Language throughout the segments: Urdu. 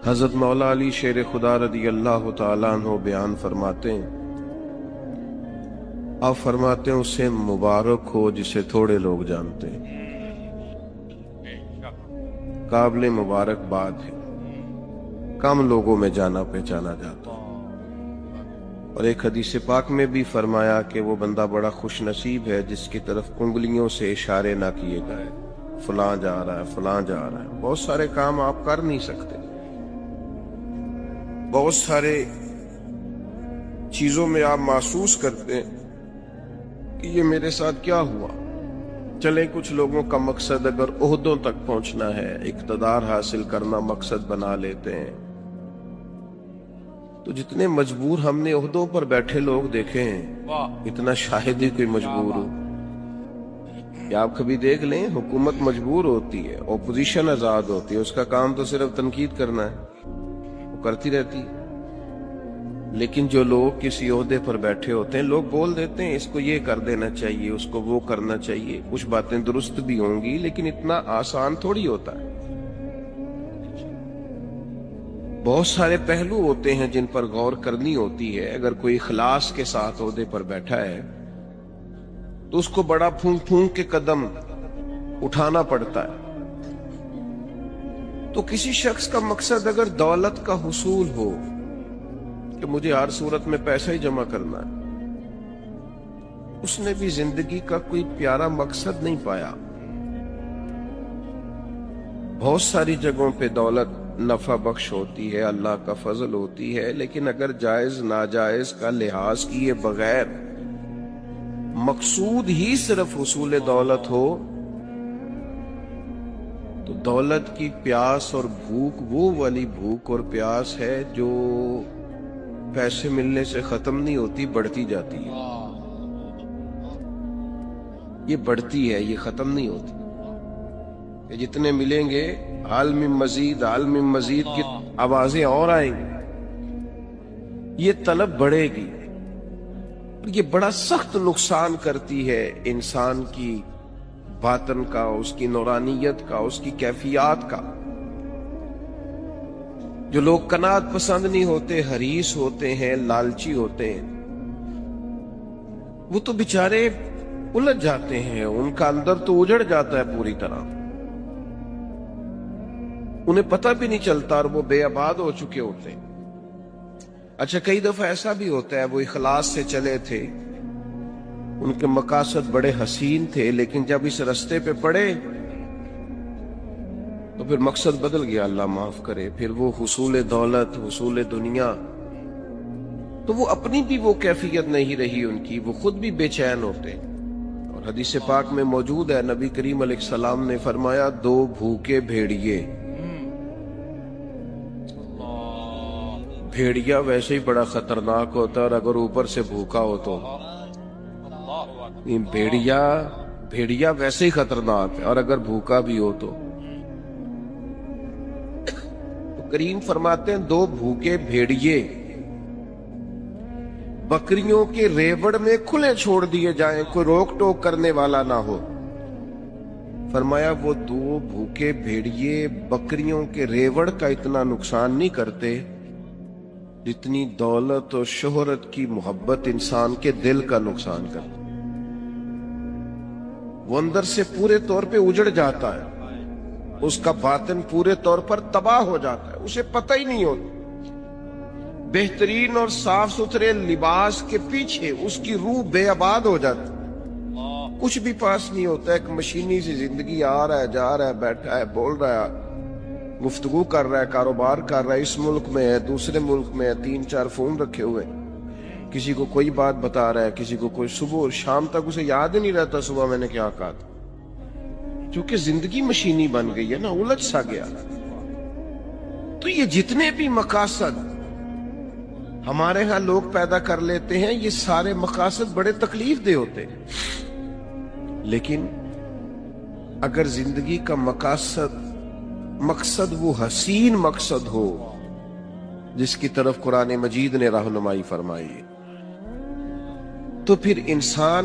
حضرت مولا علی شیر خدا رضی اللہ تعالیٰ عنہ بیان فرماتے ہیں، آپ فرماتے ہیں اسے مبارک ہو جسے تھوڑے لوگ جانتے ہیں، قابل مبارکباد ہے، کم لوگوں میں جانا پہچانا جاتا ہے۔ اور ایک حدیث پاک میں بھی فرمایا کہ وہ بندہ بڑا خوش نصیب ہے جس کی طرف انگلیوں سے اشارے نہ کیے گئے، فلاں جا رہا ہے، فلاں جا رہا ہے۔ بہت سارے کام آپ کر نہیں سکتے، بہت سارے چیزوں میں آپ محسوس کرتے ہیں کہ یہ میرے ساتھ کیا ہوا۔ چلیں کچھ لوگوں کا مقصد اگر عہدوں تک پہنچنا ہے، اقتدار حاصل کرنا مقصد بنا لیتے ہیں، تو جتنے مجبور ہم نے عہدوں پر بیٹھے لوگ دیکھے ہیں، اتنا شاہد ہی کوئی مجبور ہو کہ آپ کبھی دیکھ لیں حکومت مجبور ہوتی ہے، اپوزیشن آزاد ہوتی ہے، اس کا کام تو صرف تنقید کرنا ہے، وہ کرتی رہتی ہے۔ لیکن جو لوگ کسی عہدے پر بیٹھے ہوتے ہیں، لوگ بول دیتے ہیں اس کو یہ کر دینا چاہیے، اس کو وہ کرنا چاہیے، کچھ باتیں درست بھی ہوں گی لیکن اتنا آسان تھوڑی ہوتا ہے۔ بہت سارے پہلو ہوتے ہیں جن پر غور کرنی ہوتی ہے۔ اگر کوئی اخلاص کے ساتھ عہدے پر بیٹھا ہے تو اس کو بڑا پھونک پھونک کے قدم اٹھانا پڑتا ہے۔ تو کسی شخص کا مقصد اگر دولت کا حصول ہو کہ مجھے ہر صورت میں پیسہ ہی جمع کرنا ہے، اس نے بھی زندگی کا کوئی پیارا مقصد نہیں پایا۔ بہت ساری جگہوں پہ دولت نفع بخش ہوتی ہے، اللہ کا فضل ہوتی ہے، لیکن اگر جائز ناجائز کا لحاظ کیے بغیر مقصود ہی صرف حصول دولت ہو تو دولت کی پیاس اور بھوک وہ والی بھوک اور پیاس ہے جو پیسے ملنے سے ختم نہیں ہوتی، بڑھتی جاتی ہے۔ یہ بڑھتی ہے، یہ ختم نہیں ہوتی۔ کہ جتنے ملیں گے حال میں مزید، حال میں مزید کی آوازیں اور آئیں گی، یہ طلب بڑھے گی، یہ بڑا سخت نقصان کرتی ہے انسان کی باطن کا، اس کی نورانیت کا، اس کی کیفیات کا۔ جو لوگ قناعت پسند نہیں ہوتے، حریص ہوتے ہیں، لالچی ہوتے ہیں، وہ تو بیچارے الجھ جاتے ہیں، ان کا اندر تو اجڑ جاتا ہے پوری طرح، انہیں پتہ بھی نہیں چلتا اور وہ بے آباد ہو چکے ہوتے ہیں۔ اچھا کئی دفعہ ایسا بھی ہوتا ہے وہ اخلاص سے چلے تھے، ان کے مقاصد بڑے حسین تھے، لیکن جب اس رستے پہ پڑے تو پھر مقصد بدل گیا، اللہ معاف کرے، پھر وہ حصول دولت، حصول دنیا، تو وہ اپنی بھی وہ کیفیت نہیں رہی ان کی، وہ خود بھی بے چین ہوتے ہیں۔ اور حدیث پاک میں موجود ہے، نبی کریم علیہ السلام نے فرمایا، دو بھوکے بھیڑیے، بھیڑیا ویسے ہی بڑا خطرناک ہوتا ہے، اور اگر اوپر سے بھوکا ہو تو بھیڑیا ویسے ہی خطرناک ہے، اور اگر بھوکا بھی ہو تو کریم فرماتے ہیں دو بھوکے بھیڑیے بکریوں کے ریوڑ میں کھلے چھوڑ دیے جائیں، کوئی روک ٹوک کرنے والا نہ ہو۔ فرمایا وہ دو بھوکے بھیڑیے بکریوں کے ریوڑ کا اتنا نقصان نہیں کرتے جتنی دولت اور شہرت کی محبت انسان کے دل کا نقصان کرتی۔ وہ اندر سے پورے طور پہ اجڑ جاتا ہے، اس کا باطن پورے طور پر تباہ ہو جاتا ہے، اسے پتہ ہی نہیں ہوتا۔ بہترین اور صاف ستھرے لباس کے پیچھے اس کی روح بے آباد ہو جاتی، کچھ بھی پاس نہیں ہوتا، ایک مشینی سی زندگی، آ رہا ہے، جا رہا ہے، بیٹھا ہے، بول رہا ہے، گفتگو کر رہا ہے، کاروبار کر رہا ہے، اس ملک میں ہے، دوسرے ملک میں ہے، 3-4 فون رکھے ہوئے، کسی کو کوئی بات بتا رہا ہے، کسی کو کوئی، صبح اور شام تک اسے یاد ہی نہیں رہتا صبح میں نے کیا کہا تھا، کیونکہ زندگی مشینی بن گئی ہے نا، الجھ سا گیا۔ تو یہ جتنے بھی مقاصد ہمارے ہاں لوگ پیدا کر لیتے ہیں، یہ سارے مقاصد بڑے تکلیف دہ ہوتے ہیں، لیکن اگر زندگی کا مقصد وہ حسین مقصد ہو جس کی طرف قرآن مجید نے رہنمائی فرمائی، تو پھر انسان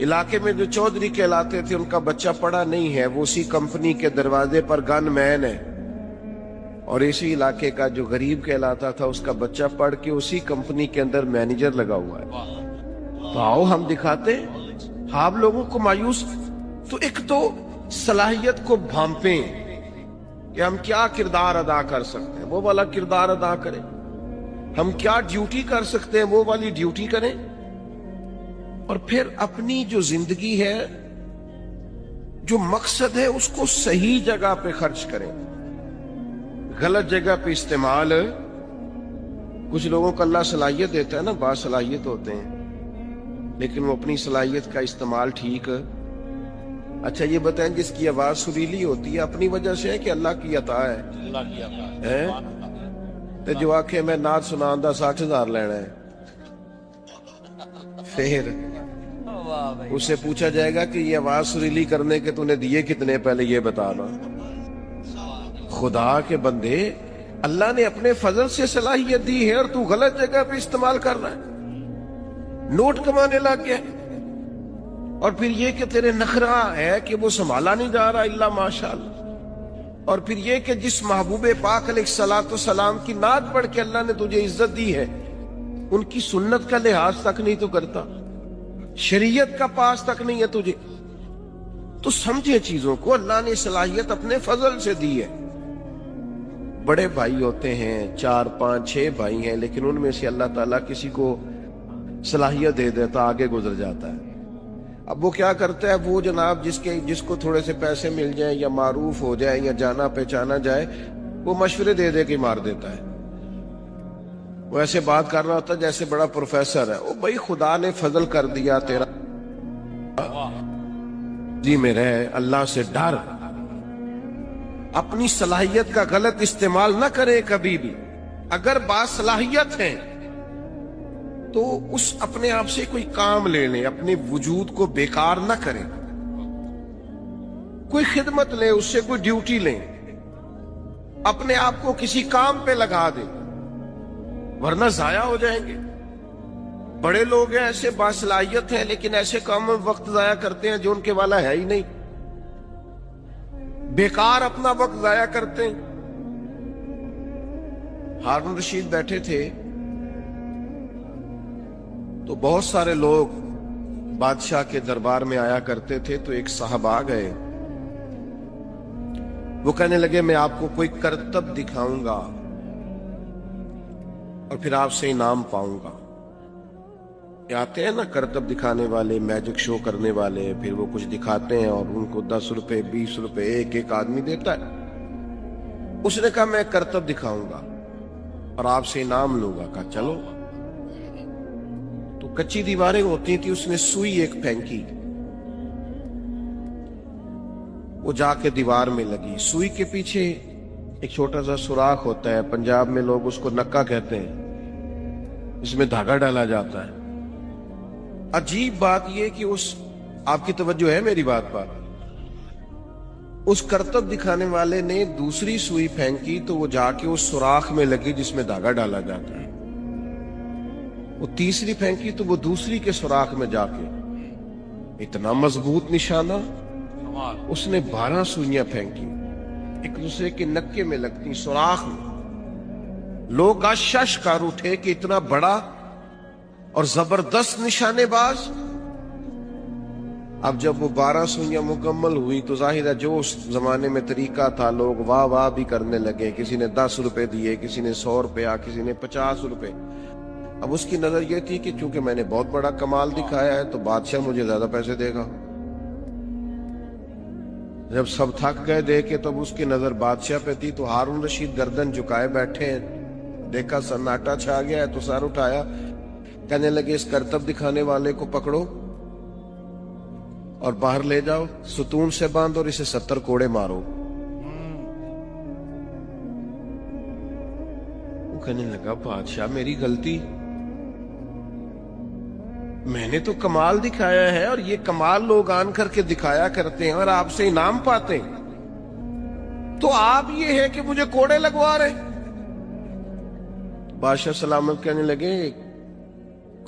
علاقے میں جو چودھری کہلاتے تھے ان کا بچہ پڑھا نہیں ہے، وہ اسی کمپنی کے دروازے پر گن مین ہے، اور اسی علاقے کا جو غریب کہلاتا تھا اس کا بچہ پڑھ کے اسی کمپنی کے اندر مینیجر لگا ہوا ہے۔ تو آؤ ہم دکھاتے ہیں، آپ لوگوں کو مایوس تو ایک تو صلاحیت کو بھانپیں کہ ہم کیا کردار ادا کر سکتے ہیں، وہ والا کردار ادا کریں، ہم کیا ڈیوٹی کر سکتے ہیں وہ والی ڈیوٹی کریں، اور پھر اپنی جو زندگی ہے، جو مقصد ہے، اس کو صحیح جگہ پہ خرچ کریں، غلط جگہ پہ استعمال۔ کچھ لوگوں کو اللہ صلاحیت دیتا ہے نا، باصلاحیت ہوتے ہیں، لیکن وہ اپنی صلاحیت کا استعمال ٹھیک۔ اچھا یہ بتائیں، جس کی آواز سریلی ہوتی ہے اپنی وجہ سے ہے کہ اللہ کی عطا ہے؟ اللہ کی عطا ہے۔ تو جو آنکھیں میں نعت سناندہ 60,000 لینا ہے، پھر اس سے پوچھا جائے گا کہ یہ آواز سریلی کرنے کے تو نے دیے کتنے، پہلے یہ بتانا۔ خدا کے بندے، اللہ نے اپنے فضل سے صلاحیت دی ہے اور تو غلط جگہ پہ استعمال کر رہا ہے، نوٹ کمانے لگ گیا، اور پھر یہ کہ تیرے نخرہ ہے کہ وہ سنبھالا نہیں جا رہا الا ماشاءاللہ، اور پھر یہ کہ جس محبوب پاک علیہ الصلوۃ والسلام کی نعت پڑھ کے اللہ نے تجھے عزت دی ہے، ان کی سنت کا لحاظ تک نہیں تو کرتا، شریعت کا پاس تک نہیں ہے تجھے۔ تو سمجھے چیزوں کو، اللہ نے صلاحیت اپنے فضل سے دی ہے۔ بڑے بھائی ہوتے ہیں، 4 5 6 بھائی ہیں، لیکن ان میں سے اللہ تعالیٰ کسی کو صلاحیت دے دیتا، آگے گزر جاتا ہے۔ اب وہ کیا کرتا ہے، وہ جناب جس کو تھوڑے سے پیسے مل جائیں یا معروف ہو جائے یا جانا پہچانا جائے، وہ مشورے دے دے کے مار دیتا ہے۔ وہ ایسے بات کر رہا ہوتا ہے جیسے بڑا پروفیسر ہے، وہ بھائی خدا نے فضل کر دیا، تیرا جی میں رہے، اللہ سے ڈر، اپنی صلاحیت کا غلط استعمال نہ کرے کبھی بھی۔ اگر باصلاحیت ہیں تو اس اپنے آپ سے کوئی کام لے لیں، اپنے وجود کو بیکار نہ کریں، کوئی خدمت لیں، اس سے کوئی ڈیوٹی لیں، اپنے آپ کو کسی کام پہ لگا دیں، ورنہ ضائع ہو جائیں گے۔ بڑے لوگ ہیں ایسے باصلاحیت ہیں، لیکن ایسے کاموں میں وقت ضائع کرتے ہیں جو ان کے والا ہے ہی نہیں، بیکار اپنا وقت ضائع کرتے ہیں۔ ہارون رشید بیٹھے تھے تو بہت سارے لوگ بادشاہ کے دربار میں آیا کرتے تھے، تو ایک صاحب آ گئے، وہ کہنے لگے میں آپ کو کوئی کرتب دکھاؤں گا اور پھر آپ سے انعام پاؤں گا۔ یہ آتے ہیں نا کرتب دکھانے والے، میجک شو کرنے والے، پھر وہ کچھ دکھاتے ہیں اور ان کو 10 روپے 20 روپے ایک آدمی دیتا ہے۔ اس نے کہا میں کرتب دکھاؤں گا اور آپ سے انعام لوں گا۔ کہا چلو۔ تو کچی دیواریں ہوتی تھی، اس نے سوئی ایک پھینکی، وہ جا کے دیوار میں لگی۔ سوئی کے پیچھے ایک چھوٹا سا سوراخ ہوتا ہے، پنجاب میں لوگ اس کو نکا کہتے ہیں، اس میں دھاگا ڈالا جاتا ہے۔ عجیب بات یہ کہ آپ کی توجہ ہے میری بات پر، اس کرتب دکھانے والے نے دوسری سوئی پھینکی تو وہ جا کے اس سوراخ میں لگی جس میں دھاگا ڈالا جاتا ہے۔ وہ تیسری پھینکی تو وہ دوسری کے سوراخ میں جا کے، اتنا مضبوط نشانہ۔ اس نے 12 سوئیاں پھینکی، ایک دوسرے کے نکے میں لگتی، سوراخ میں۔ لوگ آشش کر اٹھے کہ اتنا بڑا اور زبردست نشانے باز۔ اب جب وہ 12 سوئیاں مکمل ہوئی تو ظاہر ہے جو اس زمانے میں طریقہ تھا، لوگ واہ واہ بھی کرنے لگے، کسی نے 10 روپے دیے، کسی نے 100 روپیہ، کسی نے 50 روپے۔ اب اس کی نظر یہ تھی کہ چونکہ میں نے بہت بڑا کمال دکھایا ہے تو بادشاہ مجھے زیادہ پیسے دے گا۔ جب سب تھک گئے دے کے تب اس کی نظر بادشاہ پہ تھی، تو ہارون رشید گردن جھکائے بیٹھے ہیں، دیکھا سناٹا چھا گیا ہے تو سر اٹھایا، کہنے لگے اس کرتب دکھانے والے کو پکڑو اور باہر لے جاؤ، ستون سے باندھ اور اسے 70 کوڑے مارو۔ وہ کہنے لگا بادشاہ میری غلطی، میں نے تو کمال دکھایا ہے اور یہ کمال لوگ آن کر کے دکھایا کرتے ہیں اور آپ سے انعام پاتے ہیں، تو آپ یہ ہے کہ مجھے کوڑے لگوا رہے۔ بادشاہ سلامت کہنے لگے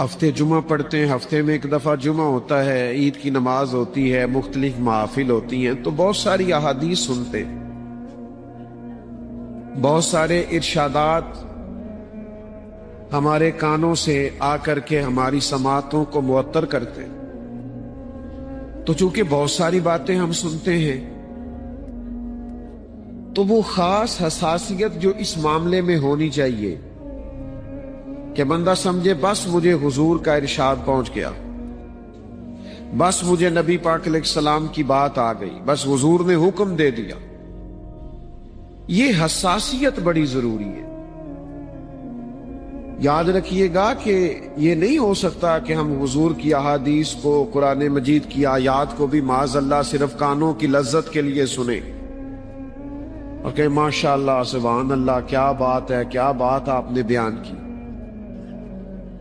ہفتے جمعہ پڑھتے ہیں، ہفتے میں ایک دفعہ جمعہ ہوتا ہے، عید کی نماز ہوتی ہے، مختلف محافل ہوتی ہیں، تو بہت ساری احادیث سنتے، بہت سارے ارشادات ہمارے کانوں سے آ کر کے ہماری سماعتوں کو معطر کرتے. تو چونکہ بہت ساری باتیں ہم سنتے ہیں، تو وہ خاص حساسیت جو اس معاملے میں ہونی چاہیے کہ بندہ سمجھے بس مجھے حضور کا ارشاد پہنچ گیا، بس مجھے نبی پاک علیہ السلام کی بات آ گئی، بس حضور نے حکم دے دیا. یہ حساسیت بڑی ضروری ہے. یاد رکھیے گا کہ یہ نہیں ہو سکتا کہ ہم حضور کی احادیث کو، قرآن مجید کی آیات کو بھی معاذ اللہ صرف کانوں کی لذت کے لیے سنیں اور کہ ماشاء اللہ سبحان اللہ کیا بات ہے، کیا بات آپ نے بیان کی،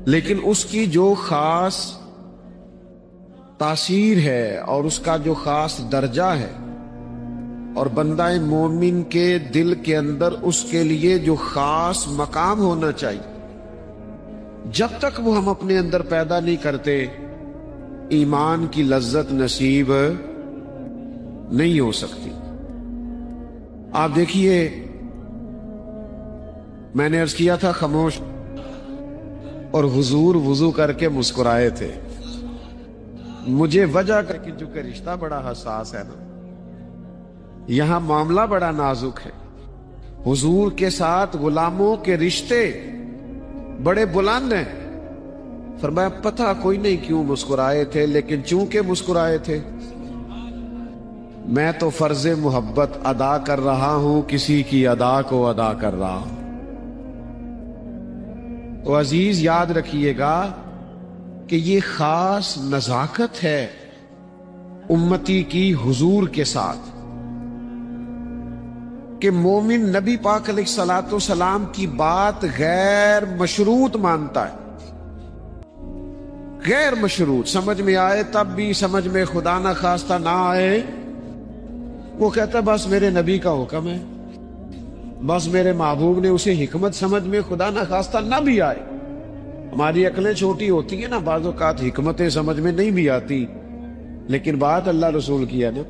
لیکن اس کی جو خاص تاثیر ہے اور اس کا جو خاص درجہ ہے اور بندہ مومن کے دل کے اندر اس کے لیے جو خاص مقام ہونا چاہیے، جب تک وہ ہم اپنے اندر پیدا نہیں کرتے ایمان کی لذت نصیب نہیں ہو سکتی. آپ دیکھیے، میں نے عرض کیا تھا خاموش، اور حضور وضو کر کے مسکرائے تھے. مجھے وجہ کر کے جو کہ رشتہ بڑا حساس ہے نا، یہاں معاملہ بڑا نازک ہے. حضور کے ساتھ غلاموں کے رشتے بڑے بلند ہیں. فرمایا پتہ کوئی نہیں کیوں مسکرائے تھے، لیکن چونکہ مسکرائے تھے میں تو فرض محبت ادا کر رہا ہوں، کسی کی ادا کو ادا کر رہا ہوں. تو عزیز یاد رکھیے گا کہ یہ خاص نزاکت ہے امتی کی حضور کے ساتھ کہ مومن نبی پاک علیہ الصلوۃ والسلام کی بات غیر مشروط مانتا ہے. غیر مشروط، سمجھ میں آئے تب بھی، سمجھ میں خدا نہ خواستہ نہ آئے، وہ کہتا بس میرے نبی کا حکم ہے، بس میرے محبوب نے اسے حکمت سمجھ میں خدا نہ خواستہ نہ بھی آئے. ہماری عقلیں چھوٹی ہوتی ہیں نا، بعض اوقات حکمتیں سمجھ میں نہیں بھی آتی، لیکن بات اللہ رسول کی ہے نا،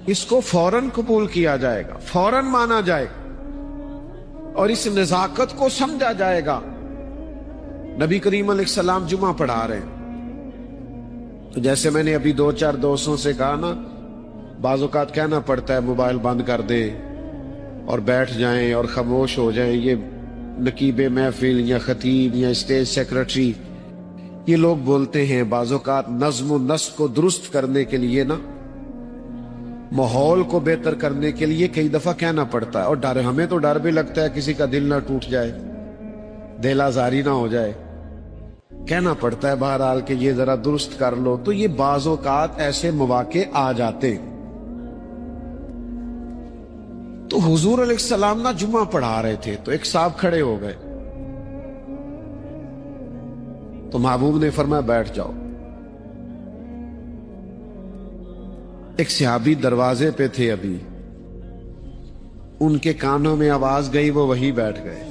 اس کو فوراً قبول کیا جائے گا، فوراً مانا جائے گا اور اس نزاکت کو سمجھا جائے گا. نبی کریم علیہ السلام جمعہ پڑھا رہے ہیں، تو جیسے میں نے ابھی 2-4 دوستوں سے کہا نا، بعض اوقات کہنا پڑتا ہے موبائل بند کر دیں اور بیٹھ جائیں اور خاموش ہو جائیں. یہ نقیب محفل یا خطیب یا اسٹیج سیکرٹری یہ لوگ بولتے ہیں، بعض اوقات نظم و نسق کو درست کرنے کے لیے نا، ماحول کو بہتر کرنے کے لیے کئی دفعہ کہنا پڑتا ہے. اور ڈر، ہمیں تو ڈر بھی لگتا ہے کسی کا دل نہ ٹوٹ جائے، دل آزاری نہ ہو جائے، کہنا پڑتا ہے بہرحال کہ یہ ذرا درست کر لو. تو یہ بعض اوقات ایسے مواقع آ جاتے. تو حضور علیہ السلام نا جمعہ پڑھا رہے تھے، تو ایک صاحب کھڑے ہو گئے، تو محبوب نے فرمایا بیٹھ جاؤ. ایک صحابی دروازے پہ تھے، ابھی ان کے کانوں میں آواز گئی، وہ وہی بیٹھ گئے.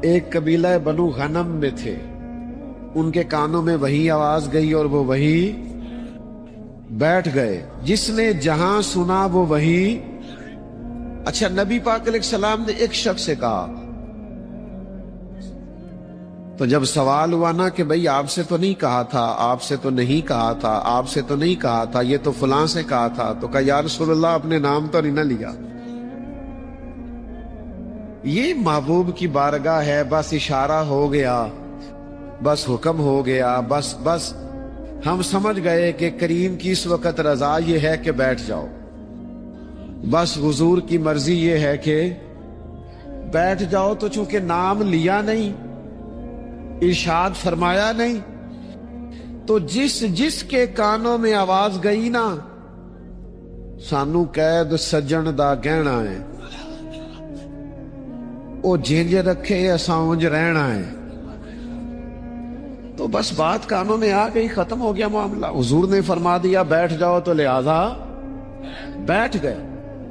ایک قبیلہ بنو غنم میں تھے، ان کے کانوں میں وہی آواز گئی اور وہ وہی بیٹھ گئے. جس نے جہاں سنا وہ وہی. اچھا، نبی پاک علیہ السلام نے ایک شخص سے کہا، تو جب سوال ہوا نا کہ بھئی آپ سے تو نہیں کہا تھا، آپ سے تو نہیں کہا تھا، آپ سے تو نہیں کہا تھا، یہ تو فلاں سے کہا تھا، تو کہا یا رسول اللہ اپنے نام تو نہیں نہ لیا. یہ محبوب کی بارگاہ ہے، بس اشارہ ہو گیا، بس حکم ہو گیا، بس ہم سمجھ گئے کہ کریم کی اس وقت رضا یہ ہے کہ بیٹھ جاؤ، بس حضور کی مرضی یہ ہے کہ بیٹھ جاؤ. تو چونکہ نام لیا نہیں، ارشاد فرمایا نہیں، تو جس کے کانوں میں آواز گئی نا، سانو قید سجن دا گہنا ہے، او جھنج رکھے اساں اونج رہنا ہے. تو بس بات کانوں میں آ گئی، ختم ہو گیا معاملہ. حضور نے فرما دیا بیٹھ جاؤ، تو لہذا بیٹھ گئے.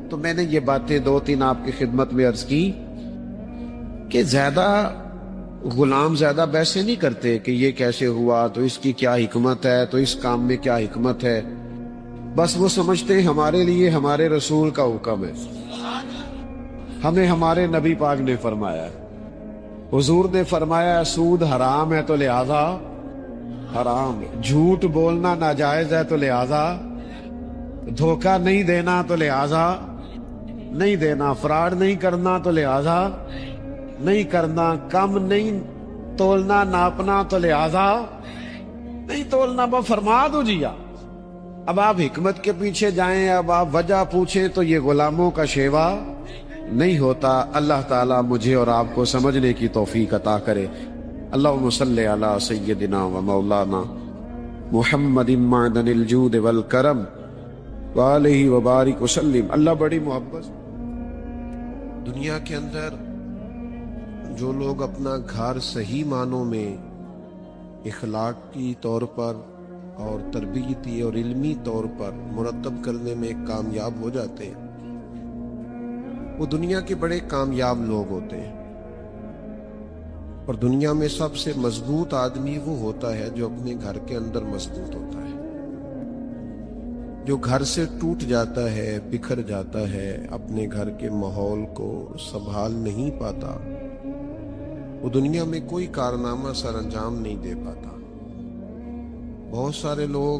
تو میں نے یہ باتیں 2-3 آپ کی خدمت میں عرض کی کہ زیادہ غلام زیادہ بحثیں نہیں کرتے کہ یہ کیسے ہوا، تو اس کی کیا حکمت ہے، تو اس کام میں کیا حکمت ہے. بس وہ سمجھتے ہیں ہمارے لیے ہمارے رسول کا حکم ہے، ہمیں ہمارے نبی پاک نے فرمایا، حضور نے فرمایا سود حرام ہے تو لہذا حرام، جھوٹ بولنا ناجائز ہے تو لہذا، دھوکہ نہیں دینا تو لہذا نہیں دینا، فراڈ نہیں کرنا تو لہذا نہیں کرنا، کم نہیں تولنا ناپنا تو لہذا نہیں تولنا. وہ فرما دو جی. اب آپ حکمت کے پیچھے جائیں، اب آپ وجہ پوچھیں تو یہ غلاموں کا شیوا نہیں ہوتا. اللہ تعالیٰ مجھے اور آپ کو سمجھنے کی توفیق عطا کرے. اللہم صلی علی سیدنا و مولانا محمد معدن الجود والکرم وآلہ وبارک وسلم. اللہ بڑی محبت. دنیا کے اندر جو لوگ اپنا گھر صحیح معنوں میں اخلاقی طور پر اور تربیتی اور علمی طور پر مرتب کرنے میں کامیاب ہو جاتے ہیں، وہ دنیا کے بڑے کامیاب لوگ ہوتے ہیں. اور دنیا میں سب سے مضبوط آدمی وہ ہوتا ہے جو اپنے گھر کے اندر مضبوط ہوتا ہے. جو گھر سے ٹوٹ جاتا ہے، بکھر جاتا ہے، اپنے گھر کے ماحول کو سنبھال نہیں پاتا، وہ دنیا میں کوئی کارنامہ سر انجام نہیں دے پاتا. بہت سارے لوگ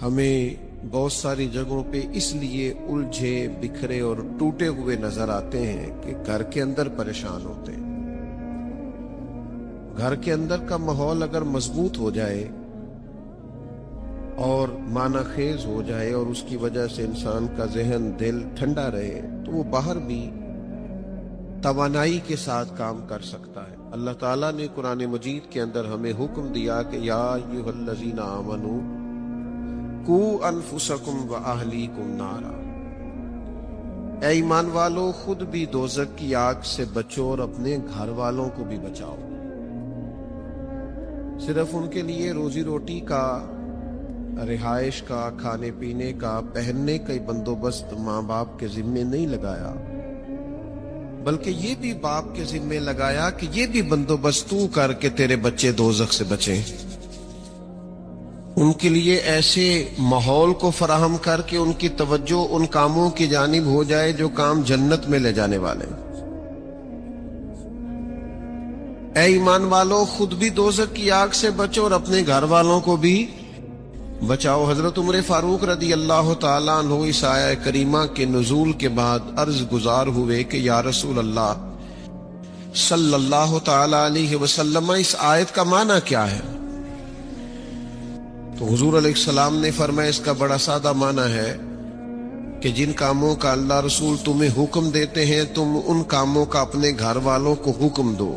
ہمیں بہت ساری جگہوں پہ اس لیے الجھے بکھرے اور ٹوٹے ہوئے نظر آتے ہیں کہ گھر کے اندر پریشان ہوتے ہیں. گھر کے اندر کا ماحول اگر مضبوط ہو جائے اور معنی خیز ہو جائے اور اس کی وجہ سے انسان کا ذہن دل ٹھنڈا رہے تو وہ باہر بھی توانائی کے ساتھ کام کر سکتا ہے. اللہ تعالیٰ نے قرآن مجید کے اندر ہمیں حکم دیا کہ یا ایھا الذین آمنوا قوا انفسکم واہلیکم نارا، اے ایمان والو خود بھی دوزخ کی آگ سے بچو اور اپنے گھر والوں کو بھی بچاؤ. صرف ان کے لیے روزی روٹی کا، رہائش کا، کھانے پینے کا، پہننے کا بندوبست ماں باپ کے ذمے نہیں لگایا، بلکہ یہ بھی باپ کے ذمے لگایا کہ یہ بھی بندوبست تو کر کے تیرے بچے دوزخ سے بچیں. ان کے لیے ایسے ماحول کو فراہم کر کے ان کی توجہ ان کاموں کی جانب ہو جائے جو کام جنت میں لے جانے والے. اے ایمان والو خود بھی دوزخ کی آگ سے بچو اور اپنے گھر والوں کو بھی بچاؤ. حضرت عمر فاروق رضی اللہ تعالیٰ عنہ اس آیہ کریمہ کے نزول کے بعد عرض گزار ہوئے کہ یا رسول اللہ صلی اللہ تعالیٰ علیہ وسلم، اس آیت کا معنی کیا ہے؟ تو حضور علیہ السلام نے فرمایا اس کا بڑا سادہ معنی ہے کہ جن کاموں کا اللہ رسول تمہیں حکم دیتے ہیں تم ان کاموں کا اپنے گھر والوں کو حکم دو،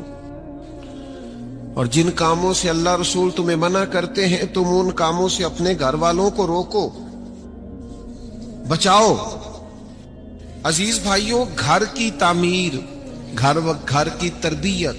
اور جن کاموں سے اللہ رسول تمہیں منع کرتے ہیں تم ان کاموں سے اپنے گھر والوں کو روکو، بچاؤ. عزیز بھائیوں، گھر کی تعمیر، گھر کی تربیت